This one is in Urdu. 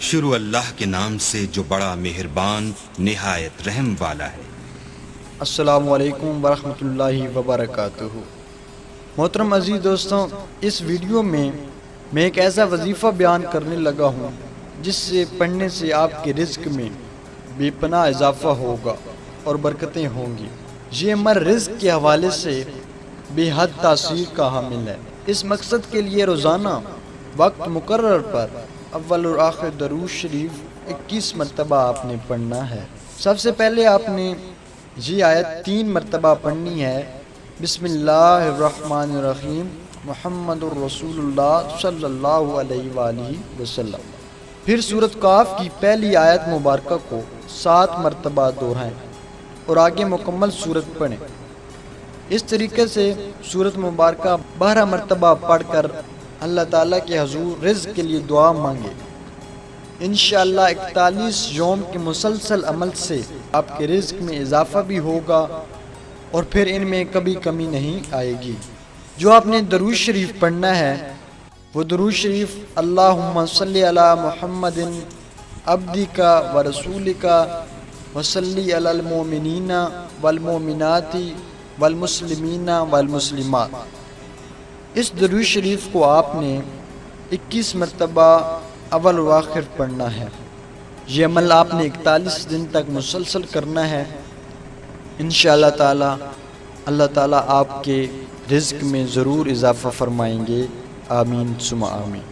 شروع اللہ کے نام سے جو بڑا مہربان نہایت رحم والا ہے۔ السلام علیکم ورحمۃ اللہ وبرکاتہ۔ محترم عزیز دوستوں، اس ویڈیو میں ایک ایسا وظیفہ بیان کرنے لگا ہوں جس سے پڑھنے سے آپ کے رزق میں بے پناہ اضافہ ہوگا اور برکتیں ہوں گی۔ یہ عمل رزق کے حوالے سے بے حد تاثیر کا حامل ہے۔ اس مقصد کے لیے روزانہ وقت مقرر پر اول اور آخر درود شریف 21 مرتبہ آپ نے پڑھنا ہے۔ سب سے پہلے آپ نے یہ آیت 3 مرتبہ پڑھنی ہے، بسم اللہ الرحمن الرحیم محمد الرسول اللہ صلی اللہ علیہ وآلہ وسلم۔ پھر سورۃ کاف کی پہلی آیت مبارکہ کو 7 مرتبہ دہرائیں اور آگے مکمل سورت پڑھیں۔ اس طریقے سے سورت مبارکہ 12 مرتبہ پڑھ کر اللہ تعالیٰ کے حضور رزق کے لیے دعا مانگے۔ انشاءاللہ 41 یوم کے مسلسل عمل سے آپ کے رزق میں اضافہ بھی ہوگا اور پھر ان میں کبھی کمی نہیں آئے گی۔ جو آپ نے درود شریف پڑھنا ہے وہ درود شریف اللہم صلی علی محمد عبدک و رسولک وصلی علی المؤمنین والمؤمنات والمسلمین والمسلمات۔ اس درود شریف کو آپ نے 21 مرتبہ اول و آخر پڑھنا ہے۔ یہ عمل آپ نے 41 دن تک مسلسل کرنا ہے۔ انشاءاللہ تعالی اللہ تعالیٰ آپ کے رزق میں ضرور اضافہ فرمائیں گے۔ آمین ثم آمین۔